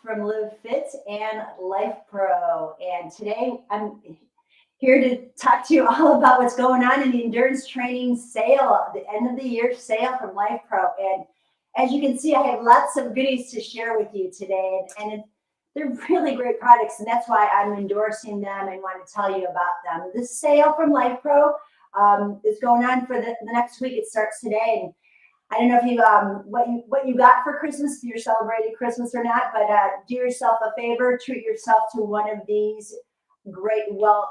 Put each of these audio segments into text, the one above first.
From Live Fit and Lifepro. And today I'm here to talk to you all about what's going on in the endurance training sale, the end of the year sale from Lifepro. And as you can see, I have lots of goodies to share with you today. They're really great products, and that's why I'm endorsing them and want to tell you about them. This sale from Lifepro is going on for the next week. It starts today. And I don't know if you what you got for Christmas, if you're celebrating Christmas or not, but do yourself a favor, treat yourself to one of these great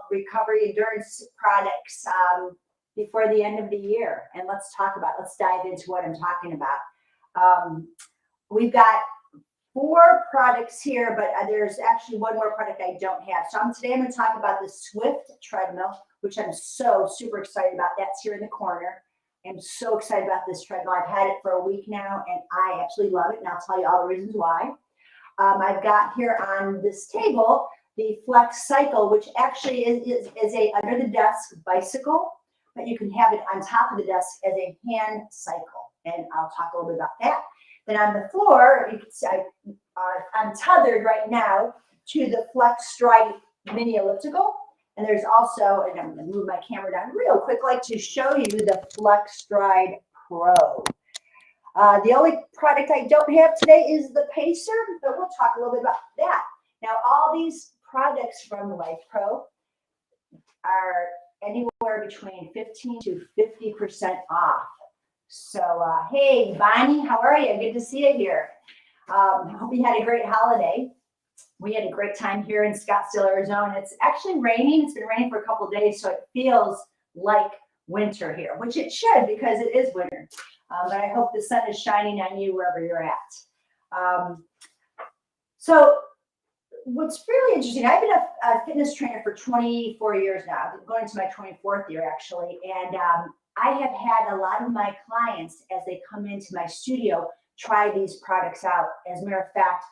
recovery endurance products before the end of the year. And let's dive into what I'm talking about. We've got 4 products here, but there's actually one more product I don't have. So today I'm going to talk about the Swift Treadmill, which I'm so super excited about. That's here in the corner. I'm so excited about this treadmill. I've had it for a week now, and I absolutely love it, and I'll tell you all the reasons why. I've got here on this table the Flex Cycle, which actually is a under-the-desk bicycle, but you can have it on top of the desk as a hand cycle, and I'll talk a little bit about that. Then on the floor, you can see I'm tethered right now to the Flex Stride Mini Elliptical. And there's also, and I'm going to move my camera down real quick, like to show you the Flex Stride Pro. The only product I don't have today is the Pacer, but we'll talk a little bit about that. Now, all these products from Lifepro are anywhere between 15 to 50% off. So, hey, Bonnie, how are you? Good to see you here. I hope you had a great holiday. We had a great time here in Scottsdale, Arizona. It's actually raining. It's been raining for a couple of days, so it feels like winter here, which it should because it is winter. But I hope the sun is shining on you wherever you're at. So what's really interesting, I've been a fitness trainer for 24 years now. I'm going into my 24th year, actually. And I have had a lot of my clients, as they come into my studio, try these products out. As a matter of fact,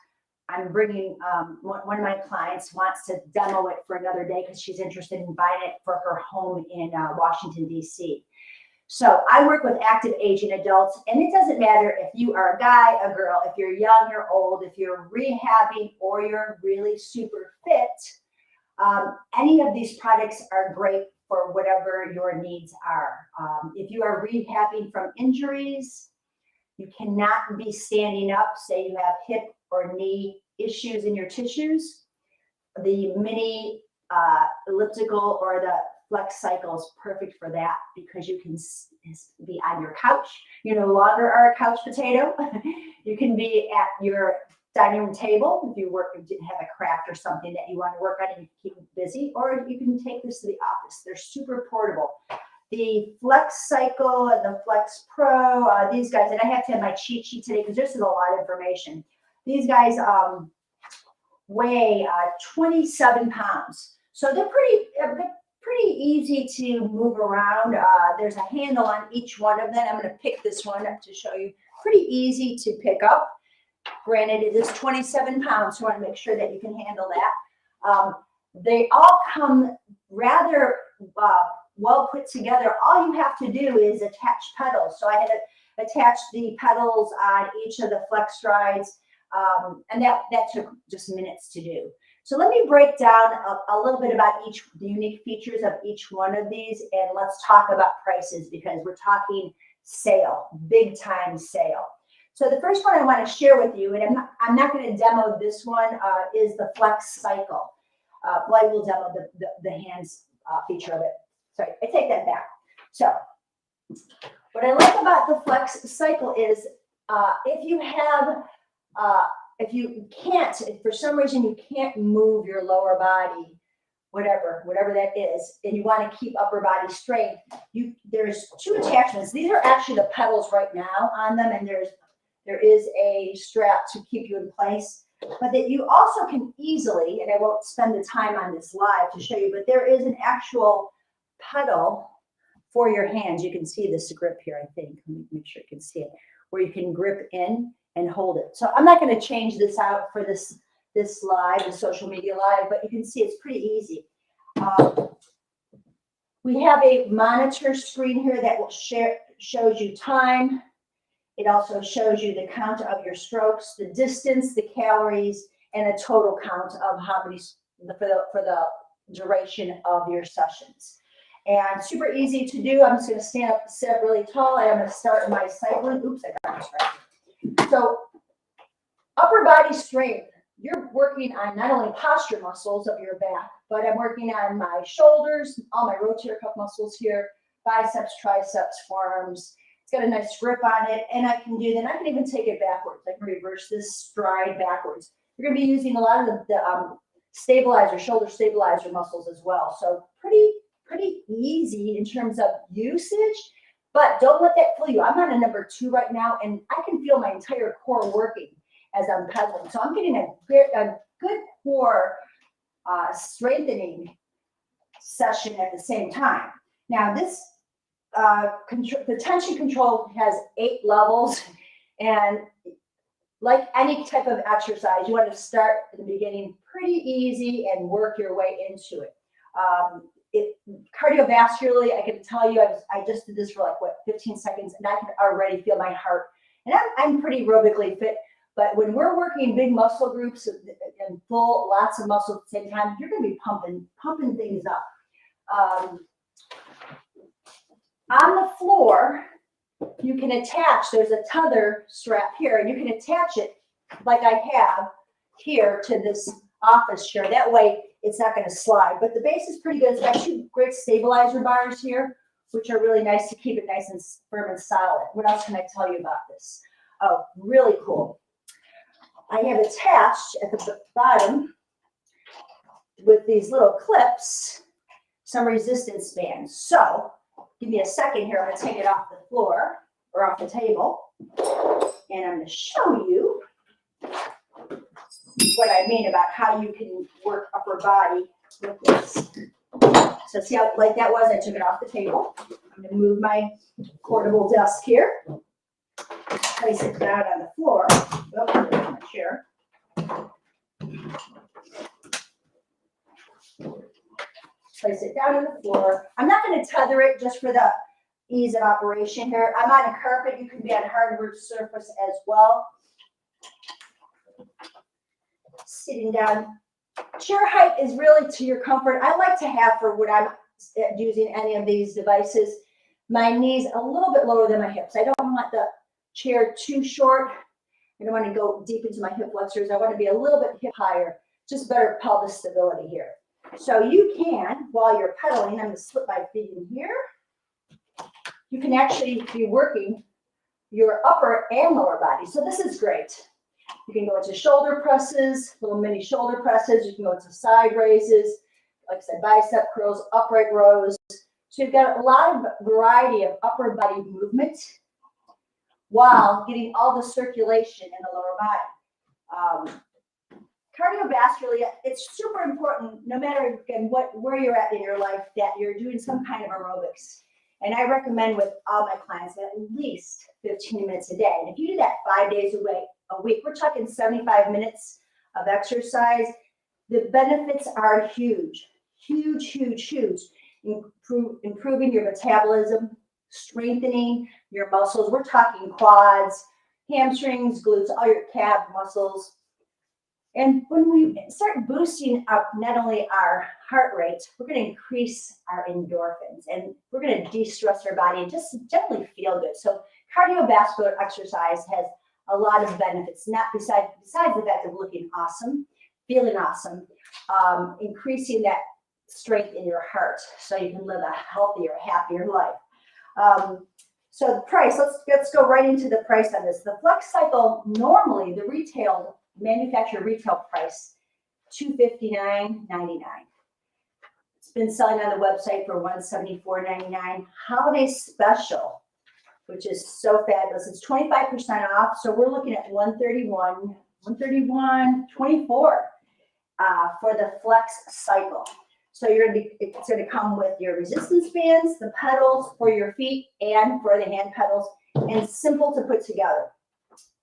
I'm bringing one of my clients wants to demo it for another day because she's interested in buying it for her home in Washington, D.C. So I work with active aging adults, and it doesn't matter if you are a guy, a girl, if you're young, you're old, if you're rehabbing, or you're really super fit. Any of these products are great for whatever your needs are. If you are rehabbing from injuries, you cannot be standing up, say you have hip or knee issues in your tissues. The mini elliptical or the Flex Cycle is perfect for that because you can be on your couch. You no longer are a couch potato. You can be at your dining room table if you have a craft or something that you want to work on and you keep busy, or you can take this to the office. They're super portable. The Flex Cycle and the Flex Pro, these guys, and I have to have my cheat sheet today because this is a lot of information. These guys weigh 27 pounds. So they're pretty easy to move around. There's a handle on each one of them. I'm going to pick this one up to show you. Pretty easy to pick up. Granted, it is 27 pounds, so you want to make sure that you can handle that. They all come rather well put together. All you have to do is attach pedals. So I had to attach the pedals on each of the Flex Strides, and that took just minutes to do. So let me break down a little bit about the unique features of each one of these, and let's talk about prices because we're talking sale, big time sale. So the first one I want to share with you, and I'm not going to demo this one, is the Flex Cycle. Well, I will demo the hands feature of it. Sorry, I take that back. So what I like about the Flex Cycle is if you can't, if for some reason you can't move your lower body, whatever that is, and you want to keep upper body strength, there's 2 attachments. These are actually the pedals right now on them, and there is a strap to keep you in place. But that you also can easily, and I won't spend the time on this live to show you, but there is an actual pedal for your hands. You can see this grip here, I think. Let me make sure you can see it, where you can grip in and hold it. So I'm not going to change this out for this live, the social media live, but you can see it's pretty easy. We have a monitor screen here that will shows you time It also shows you the count of your strokes, the distance, the calories, and a total count of how many for the duration of your sessions. And super easy to do. I'm just going to sit up really tall, and I'm going to start my cycling. Oops, I got this right. So upper body strength. You're working on not only posture muscles of your back, but I'm working on my shoulders, all my rotator cuff muscles here, biceps, triceps, forearms. It's got a nice grip on it, and I can even take it backwards. I can reverse this stride backwards. You're going to be using a lot of the shoulder stabilizer muscles as well. So pretty easy in terms of usage, but don't let that fool you. I'm on a number 2 right now, and I can feel my entire core working as I'm pedaling. So I'm getting a good core strengthening session at the same time. Now this the tension control has 8 levels, and like any type of exercise, you want to start at the beginning pretty easy and work your way into it. Cardiovascularly, I can tell you, I just did this for 15 seconds, and I can already feel my heart. And I'm pretty aerobically fit, but when we're working big muscle groups and lots of muscle at the same time, you're going to be pumping things up. On the floor, you can attach, there's a tether strap here, and you can attach it like I have here to this office chair. That way it's not going to slide, but the base is pretty good. It's got 2 great stabilizer bars here, which are really nice to keep it nice and firm and solid. What else can I tell you about this? Oh, really cool. I have attached at the bottom with these little clips some resistance bands. So give me a second here. I'm going to take it off the floor or off the table, and I'm going to show you what I mean about how you can work upper body with this. So see how light that was? I took it off the table. I'm going to move my portable desk here, place it down on the floor. Oh, there's my chair. Place it down on the floor. I'm not going to tether it just for the ease of operation here. I'm on a carpet. You can be on a hardwood surface as well. Sitting down. Chair height is really to your comfort. I like to have, for when I'm using any of these devices, my knees a little bit lower than my hips. I don't want the chair too short. I don't want to go deep into my hip flexors. I want to be a little bit hip higher, just better pelvic stability here. So you can, while you're pedaling, I'm going to slip my feet in here. You can actually be working your upper and lower body. So this is great. You can go into shoulder presses, little mini shoulder presses. You can go into side raises, like I said, bicep curls, upright rows. So you've got a lot of variety of upper body movement while getting all the circulation in the lower body. Cardiovascularly, it's super important, no matter again where you're at in your life, that you're doing some kind of aerobics. And I recommend with all my clients at least 15 minutes a day. And if you do that 5 days a week, we're talking 75 minutes of exercise. The benefits are huge, huge, huge, huge. Improving your metabolism, strengthening your muscles. We're talking quads, hamstrings, glutes, all your calf muscles. And when we start boosting up not only our heart rate, we're going to increase our endorphins, and we're going to de-stress our body and just generally feel good. So cardiovascular exercise has a lot of benefits, not besides the fact of looking awesome, feeling awesome, increasing that strength in your heart so you can live a healthier, happier life. So the price, let's go right into the price on this. The Flex Cycle, normally the manufacturer retail price, $259.99. It's been selling on the website for $174.99. Holiday special, which is so fabulous. It's 25% off, so we're looking at $131.24 for the Flex Cycle. So it's going to come with your resistance bands, the pedals for your feet and for the hand pedals, and simple to put together.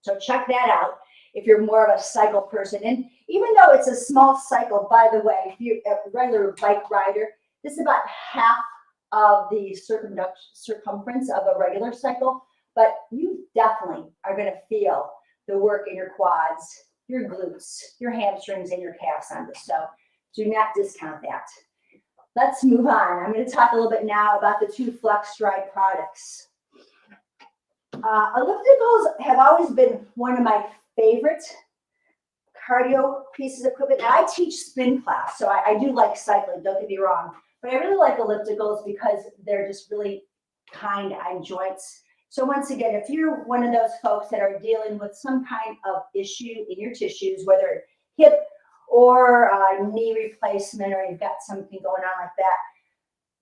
So check that out if you're more of a cycle person. And even though it's a small cycle, by the way, if you're a regular bike rider, this is about half of the circumference of a regular cycle. but you definitely are going to feel the work in your quads, your glutes, your hamstrings, and your calves on this. So do not discount that. Let's move on. I'm going to talk a little bit now about the two Flex Stride products. Ellipticals have always been one of my favorite cardio pieces of equipment. And I teach spin class, so I do like cycling, don't get me wrong. But I really like ellipticals because they're just really kind on joints. So once again, if you're one of those folks that are dealing with some kind of issue in your tissues, whether hip or knee replacement, or you've got something going on like that,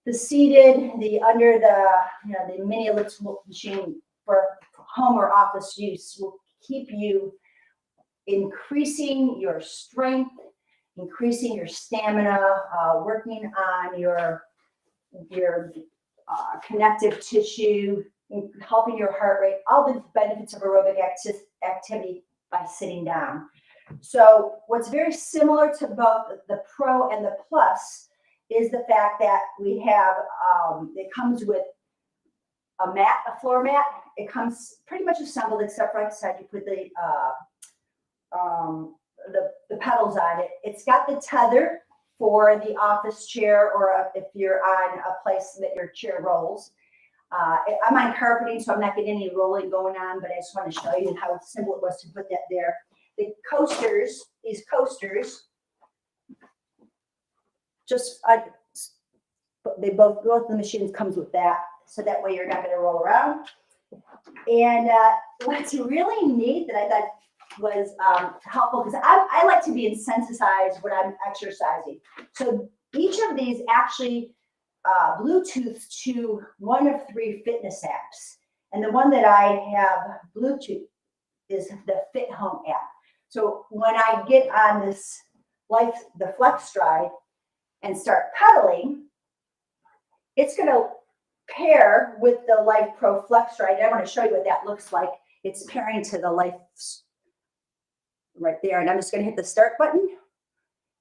the seated, the under the mini elliptical machine for home or office use will keep you increasing your strength, increasing your stamina, working on your connective tissue, helping your heart rate, all the benefits of aerobic activity by sitting down. So what's very similar to both the Pro and the Plus is the fact that we have, it comes with a mat, a floor mat. It comes pretty much assembled, except right side you put the pedals on it. It's got the tether for the office chair, or if you're on a place that your chair rolls. I'm on carpeting, so I'm not getting any rolling going on, but I just want to show you how simple it was to put that there. The coasters, these coasters, they both the machines comes with that, so that way you're not going to roll around. And what's really neat that I thought was helpful, because I like to be incentivized when I'm exercising. So each of these actually Bluetooth to one of 3 fitness apps. And the one that I have Bluetooth is the Fit Home app. So when I get on this the Flex Stride and start pedaling, it's going to pair with the Lifepro Flex Stride. I want to show you what that looks like. It's pairing to the Life right there. And I'm just going to hit the start button.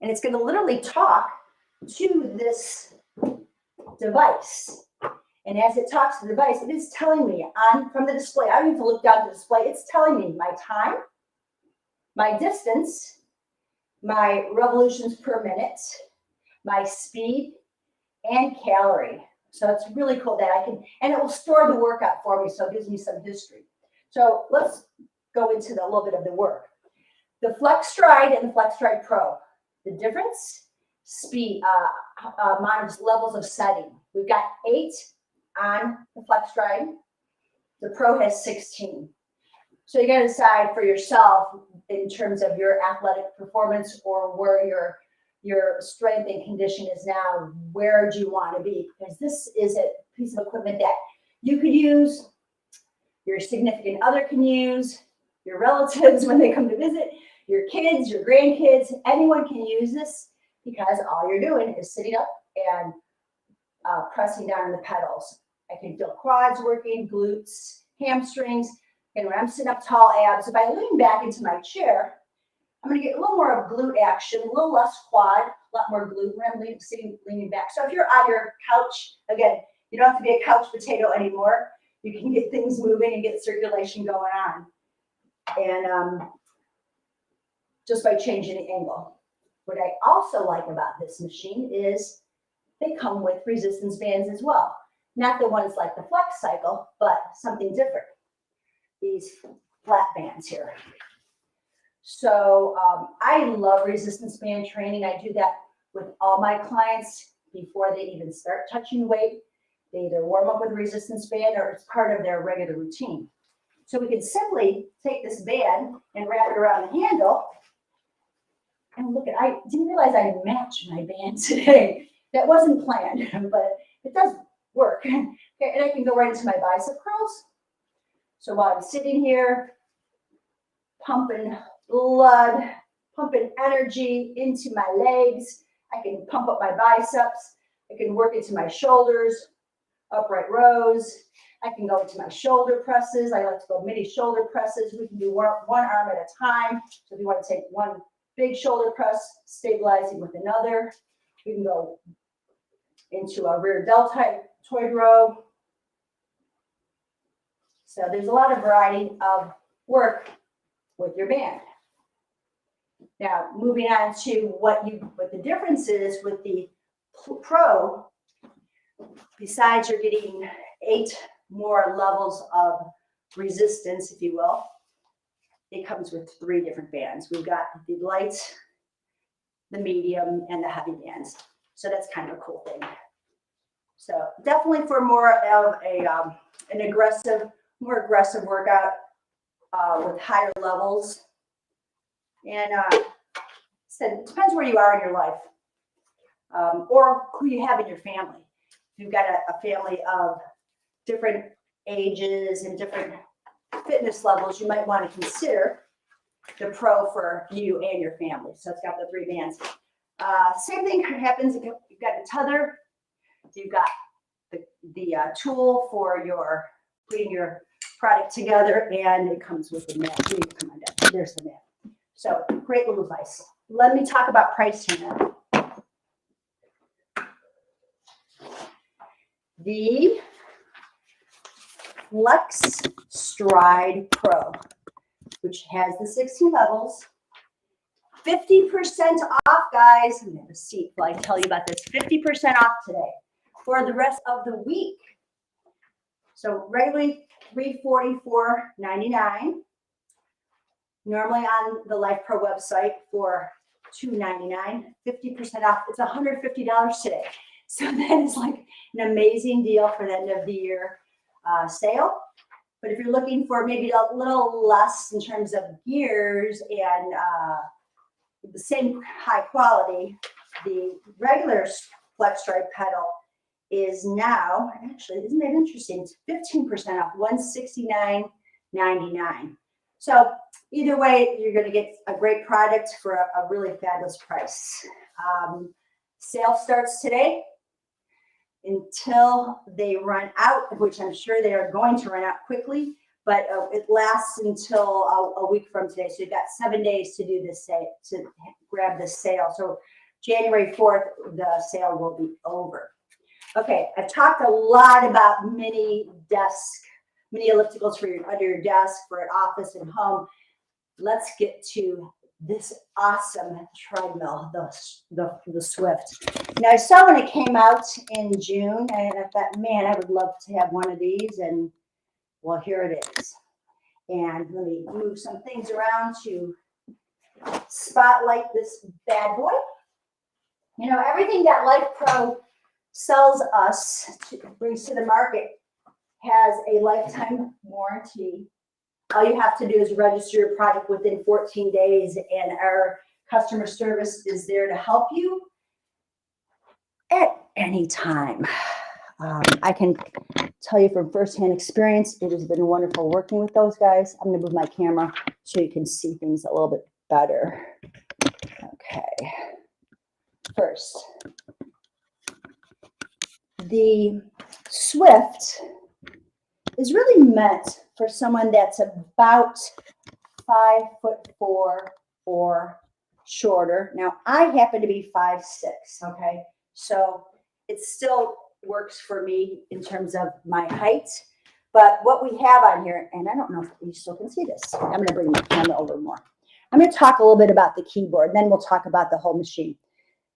And it's going to literally talk to this device. And as it talks to the device, it is telling me from the display, I don't need to look down at the display, it's telling me my time, my distance, my revolutions per minute, my speed, and calorie. So it's really cool that I can, and it will store the workout for me, so it gives me some history. So let's go into a little bit of the work. The Flex Stride and the Flex Stride Pro. The difference, speed, amount of levels of setting. We've got 8 on the Flex Stride. The Pro has 16. So you got to decide for yourself in terms of your athletic performance, or where your strength and condition is now. Where do you want to be? Because this is a piece of equipment that you could use, your significant other can use, your relatives when they come to visit, your kids, your grandkids, anyone can use this, because all you're doing is sitting up and pressing down on the pedals. I can feel quads working, glutes, hamstrings, and when I'm sitting up tall, abs. If I lean back into my chair, I'm going to get a little more of glute action, a little less quad, a lot more glute when I'm leaning back. So if you're on your couch, again, you don't have to be a couch potato anymore. You can get things moving and get circulation going on. And just by changing the angle. What I also like about this machine is they come with resistance bands as well. Not the ones like the Flex Cycle, but something different. These flat bands here. So I love resistance band training. I do that with all my clients before they even start touching weight. They either warm up with a resistance band, or it's part of their regular routine. So we can simply take this band and wrap it around the handle. And look, I didn't realize I matched my band today. That wasn't planned, but it does work. Okay, and I can go right into my bicep curls. So while I'm sitting here, pumping blood, pumping energy into my legs, I can pump up my biceps. I can work into my shoulders, upright rows. I can go into my shoulder presses. I like to go mini shoulder presses. We can do one arm at a time. So if you want to take one big shoulder press, stabilizing with another, we can go into a rear deltoid row, So there's a lot of variety of work with your band. Now, moving on to what the difference is with the Pro, besides you're getting 8 more levels of resistance, if you will, it comes with 3 different bands. We've got the light, the medium, and the heavy bands. So that's kind of a cool thing. So definitely for more of an more aggressive workout with higher levels. And so it depends where you are in your life or who you have in your family. If you've got a family of different ages and different fitness levels, you might want to consider the Pro for you and your family. So it's got the 3 bands. Same thing happens if you've got a tether. You've got the tool for putting your product together, and it comes with the mat. Come on down. There's the mat. So great little device. Let me talk about pricing now. The Flex Stride Pro, which has the 16 levels, 50% off, guys. I'm going to have a seat while I tell you about this. 50% off today for the rest of the week. So regularly $344.99. Normally on the Lifepro website for $299, 50% off. It's $150 today. So that is like an amazing deal for the end of the year sale. But if you're looking for maybe a little less in terms of gears and the same high quality, the regular Flex Stride pedal is now, actually, isn't that interesting? It's 15% off, $169.99. So either way, you're going to get a great product for a really fabulous price. Sale starts today until they run out, which I'm sure they are going to run out quickly, but it lasts until a week from today. So you've got 7 days to do this sale, to grab this sale. So January 4th, the sale will be over. Okay, I've talked a lot about mini ellipticals for under your desk, for an office and home. Let's get to this awesome treadmill, the Swift. Now, I saw when it came out in June, and I thought, man, I would love to have one of these, and well, here it is. And let me move some things around to spotlight this bad boy. You know, everything that Lifepro sells us, brings to the market, has a lifetime warranty. All you have to do is register your product within 14 days, and our customer service is there to help you at any time. I can tell you from firsthand experience, it has been wonderful working with those guys. I'm going to move my camera so you can see things a little bit better. Okay. First, the Swift is really meant for someone that's about 5'4" or shorter. Now, I happen to be 5'6", okay? So it still works for me in terms of my height. But what we have on here, and I don't know if you still can see this. I'm going to bring my camera over more. I'm going to talk a little bit about the keyboard, then we'll talk about the whole machine.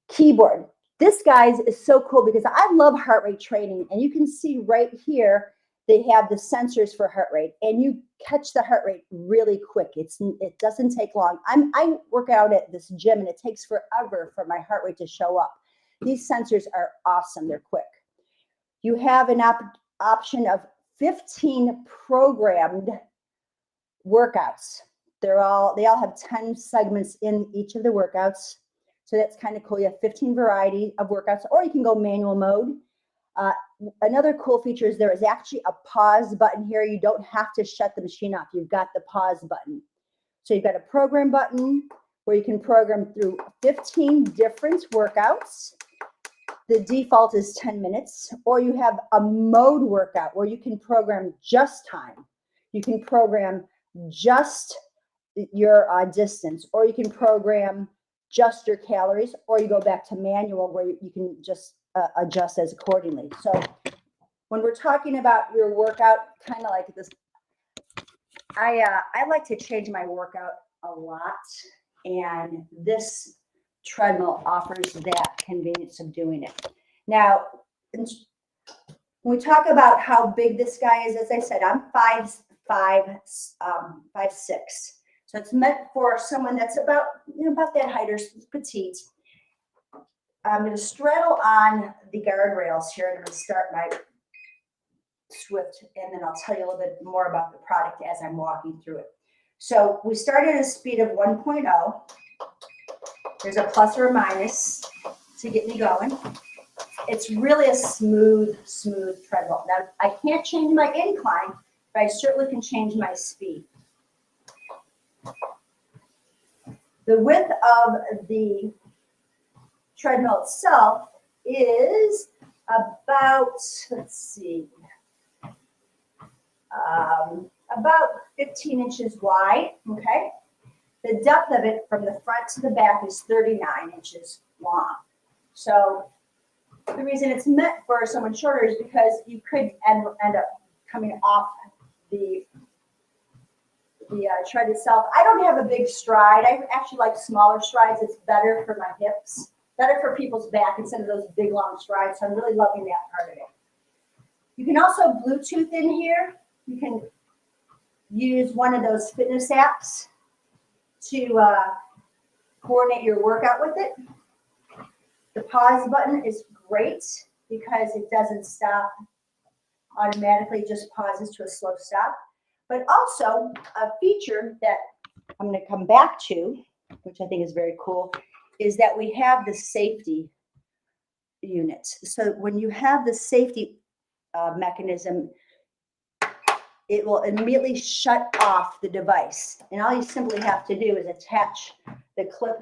Keyboard. This, guys, is so cool because I love heart rate training, and you can see right here they have the sensors for heart rate, and you catch the heart rate really quick. It doesn't take long. I work out at this gym, and it takes forever for my heart rate to show up. These sensors are awesome. They're quick. You have an option of 15 programmed workouts. They all have 10 segments in each of the workouts. So that's kind of cool. You have 15 variety of workouts, or you can go manual mode. Another cool feature is there is actually a pause button here. You don't have to shut the machine off. You've got the pause button. So you've got a program button where you can program through 15 different workouts. The default is 10 minutes, or you have a mode workout where you can program just time. You can program just your distance, or you can program just your calories, or you go back to manual where you can just adjust as accordingly. So when we're talking about your workout, kind of like this I like to change my workout a lot, and this treadmill offers that convenience of doing it. Now, when we talk about how big this guy is, as I said, I'm 5'6". So it's meant for someone that's about that height or petite. I'm going to straddle on the guardrails here. I'm going to start my Swift, and then I'll tell you a little bit more about the product as I'm walking through it. So we started at a speed of 1.0. There's a plus or a minus to get me going. It's really a smooth treadmill. Now, I can't change my incline, but I certainly can change my speed. The width of the treadmill itself is about, let's see, about 15 inches wide, okay? The depth of it from the front to the back is 39 inches long. So the reason it's meant for someone shorter is because you could end up coming off the tread itself. I don't have a big stride. I actually like smaller strides. It's better for my hips, better for people's back instead of those big long strides. So I'm really loving that part of it. You can also Bluetooth in here. You can use one of those fitness apps to coordinate your workout with it. The pause button is great because it doesn't stop automatically, it just pauses to a slow stop. But also a feature that I'm going to come back to, which I think is very cool, is that we have the safety unit. So when you have the safety mechanism, it will immediately shut off the device. And all you simply have to do is attach the clip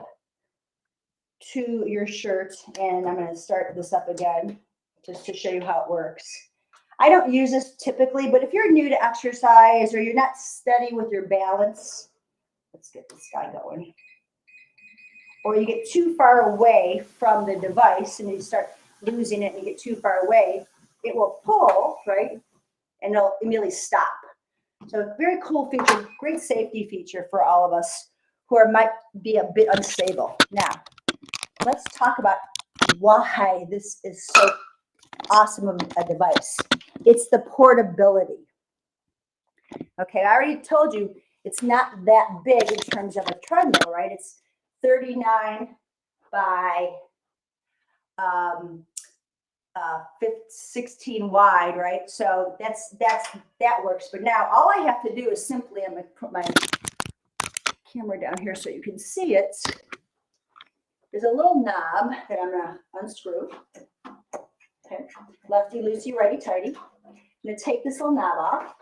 to your shirt. And I'm going to start this up again just to show you how it works. I don't use this typically, but if you're new to exercise or you're not steady with your balance, let's get this guy going. Or you get too far away from the device and you start losing it and you get too far away, it will pull, right? And it'll immediately stop. So very cool feature, great safety feature for all of us who might be a bit unstable. Now, let's talk about why this is so awesome of a device. It's the portability. Okay, I already told you it's not that big in terms of a treadmill, right? It's 39 by 16 wide, right? So that works. But now all I have to do is simply, I'm going to put my camera down here so you can see it. There's a little knob that I'm going to unscrew. Okay, lefty loosey, righty tighty. I'm going to take this little knob off.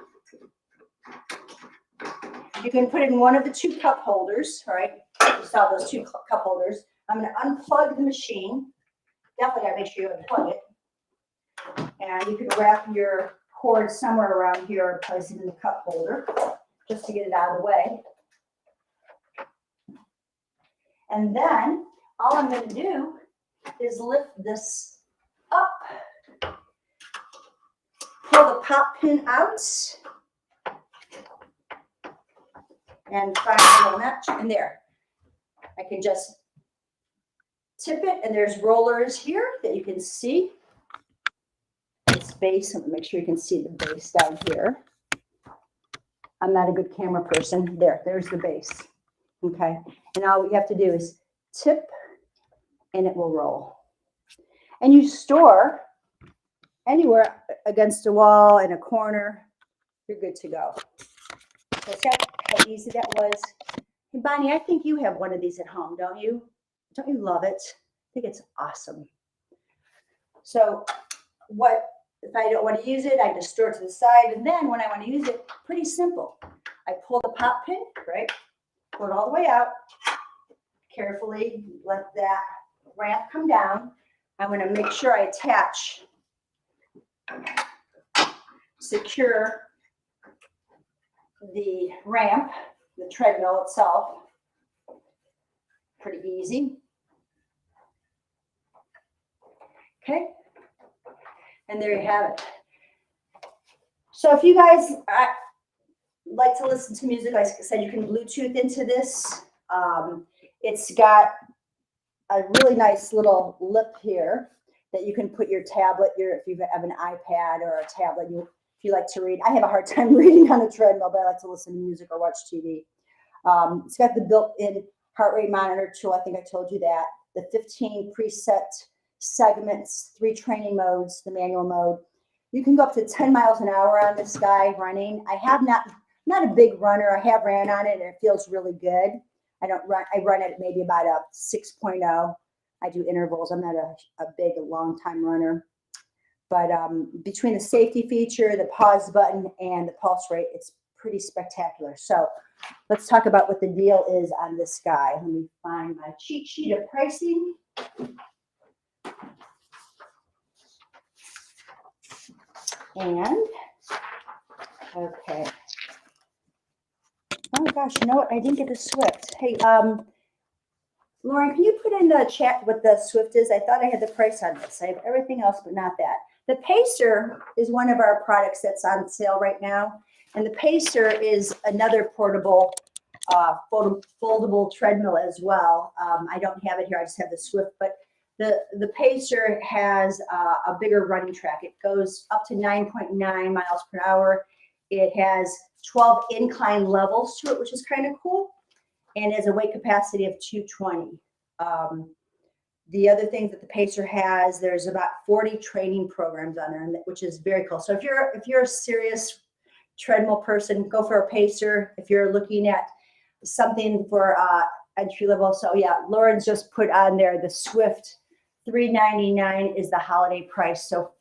You can put it in one of the 2 cup holders, all right? You saw those 2 cup holders. I'm going to unplug the machine. Definitely got to make sure you unplug it. And you can wrap your cord somewhere around here or place it in the cup holder just to get it out of the way. And then all I'm going to do is lift this up, pull the pop pin out, and find a little notch, and there. I can just tip it, and there's rollers here that you can see. This base, and make sure you can see the base down here. I'm not a good camera person. There's the base. Okay, and all we have to do is tip, and it will roll. And you store anywhere against a wall, in a corner, you're good to go. So see how easy that was? Hey, Bonnie, I think you have one of these at home, don't you? Don't you love it? I think it's awesome. So if I don't want to use it, I just store it to the side. And then when I want to use it, pretty simple. I pull the pop pin, right? Pull it all the way out. Carefully let that ramp come down. I'm going to make sure I attach, secure the ramp, the treadmill itself. Pretty easy. Okay. And there you have it. So if you guys, like to listen to music, like I said, you can Bluetooth into this. It's got a really nice little lip here that you can put your tablet, if you have an iPad or a tablet, if you like to read. I have a hard time reading on a treadmill, but I like to listen to music or watch TV. It's got the built-in heart rate monitor tool. I think I told you that. The 15 preset segments, 3 training modes, the manual mode. You can go up to 10 miles an hour on this guy running. I'm not a big runner. I have ran on it and it feels really good. I run it maybe about a 6.0. I do intervals. I'm not a big, long time runner. But between the safety feature, the pause button, and the pulse rate, it's pretty spectacular. So let's talk about what the deal is on this guy. Let me find my cheat sheet of pricing. And, okay. Oh gosh, you know what? I didn't get the Swift. Hey, Lauren, can you put in the chat what the Swift is? I thought I had the price on this. I have everything else, but not that. The Pacer is one of our products that's on sale right now. And the Pacer is another portable, foldable treadmill as well. I don't have it here. I just have the Swift. But the Pacer has a bigger running track. It goes up to 9.9 miles per hour. It has 12 incline levels to it, which is kind of cool. And has a weight capacity of 220. The other things that the Pacer has, there's about 40 training programs on there, which is very cool. So if you're a serious treadmill person, go for a Pacer. If you're looking at something for entry level, so yeah, Lauren's just put on there the Swift $399 is the holiday price. So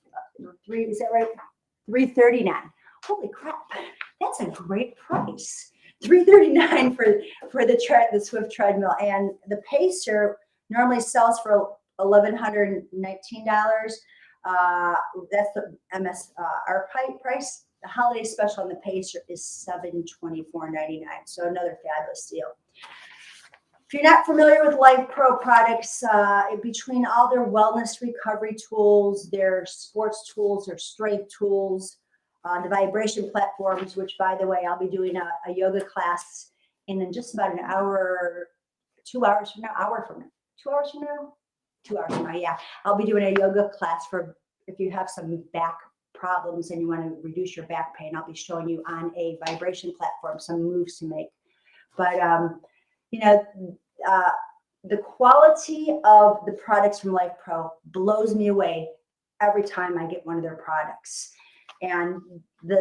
is that right? $339. Holy crap, that's a great price. $339 for the Swift treadmill, and the Pacer normally sells for $1,119. That's the MSRP price. The holiday special on the Pacer is $724.99. So another fabulous deal. If you're not familiar with Lifepro products, between all their wellness recovery tools, their sports tools, their strength tools, the vibration platforms, which, by the way, I'll be doing a yoga class in just about an hour, 2 hours from now, 2 hours from now, 2 hours from now, yeah. I'll be doing a yoga class for if you have some back problems and you want to reduce your back pain. I'll be showing you on a vibration platform some moves to make. But, the quality of the products from Lifepro blows me away every time I get one of their products. And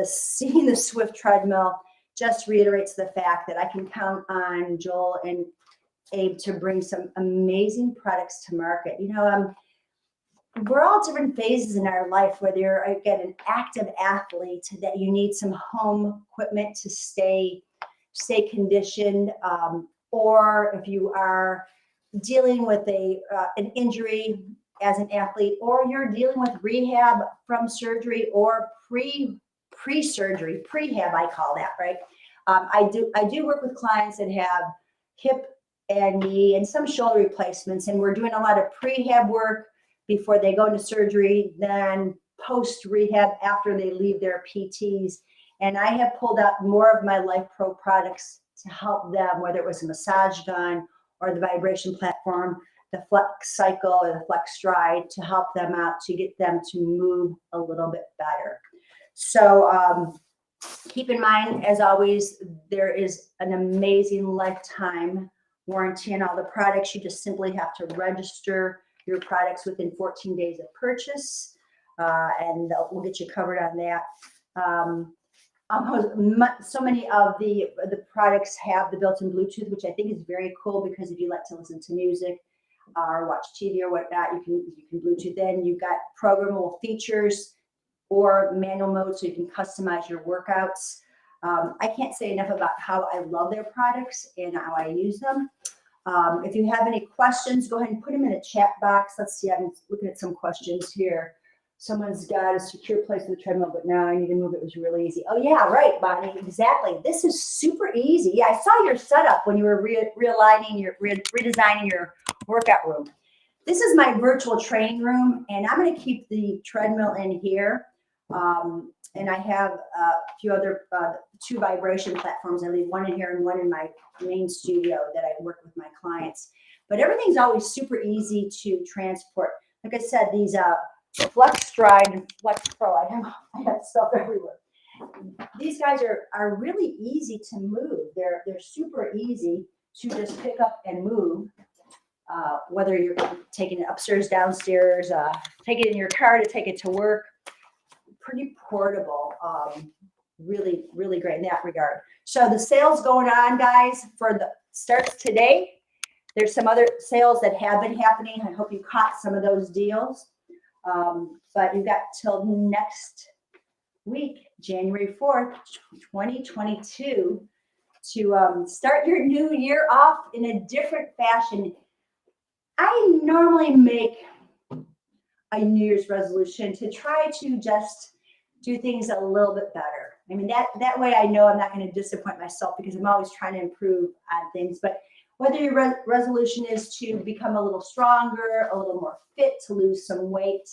seeing the Swift treadmill just reiterates the fact that I can count on Joel and Abe to bring some amazing products to market. We're all different phases in our life, whether you're, again, an active athlete, that you need some home equipment to stay conditioned, or if you are dealing with an injury as an athlete, or you're dealing with rehab from surgery or pre-surgery, prehab, I call that, right? I do work with clients that have hip and knee and some shoulder replacements, and we're doing a lot of prehab work before they go into surgery, then post-rehab after they leave their PTs. And I have pulled out more of my Lifepro products to help them, whether it was a massage gun or the vibration platform, the Flex Cycle or the Flex Stride, to help them out, to get them to move a little bit better. So keep in mind, as always, there is an amazing lifetime warranty on all the products. You just simply have to register your products within 14 days of purchase, and we'll get you covered on that. So many of the products have the built-in Bluetooth, which I think is very cool, because if you like to listen to music or watch TV or whatnot, you can Bluetooth in. You've got programmable features or manual mode, so you can customize your workouts. I can't say enough about how I love their products and how I use them. If you have any questions, go ahead and put them in a chat box. Let's see, I'm looking at some questions here. Someone's got a secure place in the treadmill, but now I need to move it. It was really easy. Oh yeah, right, Bonnie, exactly. This is super easy. Yeah, I saw your setup when you were redesigning your workout room. This is my virtual training room, and I'm going to keep the treadmill in here. And I have a few other, 2 vibration platforms. I leave one in here and one in my main studio that I work with my clients. But everything's always super easy to transport. Like I said, these Flex Stride and Flex Pro, I have stuff everywhere. These guys are really easy to move. They're super easy to just pick up and move. Whether you're taking it upstairs, downstairs, take it in your car to take it to work. Pretty portable. Really, really great in that regard. So the sales going on, guys, for the starts today. There's some other sales that have been happening. I hope you caught some of those deals. But you've got till next week, January 4th, 2022, to start your new year off in a different fashion. I normally make a New Year's resolution to try to just do things a little bit better. I mean, that way I know I'm not going to disappoint myself because I'm always trying to improve on things. But whether your resolution is to become a little stronger, a little more fit, to lose some weight,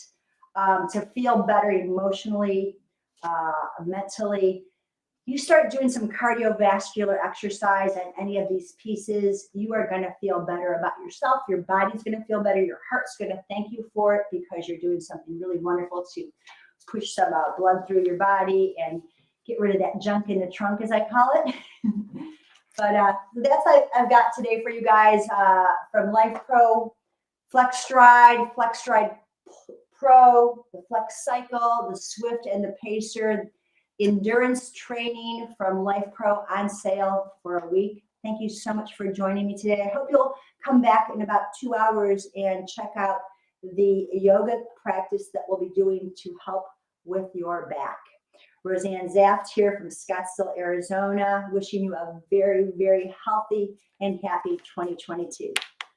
to feel better emotionally, mentally, you start doing some cardiovascular exercise and any of these pieces, you are going to feel better about yourself. Your body's going to feel better. Your heart's going to thank you for it because you're doing something really wonderful to push some blood through your body and get rid of that junk in the trunk, as I call it. But that's what I've got today for you guys from Lifepro, Flex Stride Pro, the Flex Cycle, the Swift, and the Pacer. Endurance training from Lifepro on sale for a week. Thank you so much for joining me today. I hope you'll come back in about 2 hours and check out the yoga practice that we'll be doing to help with your back. Roseann Zaft here from Scottsdale, Arizona, wishing you a very, very healthy and happy 2022.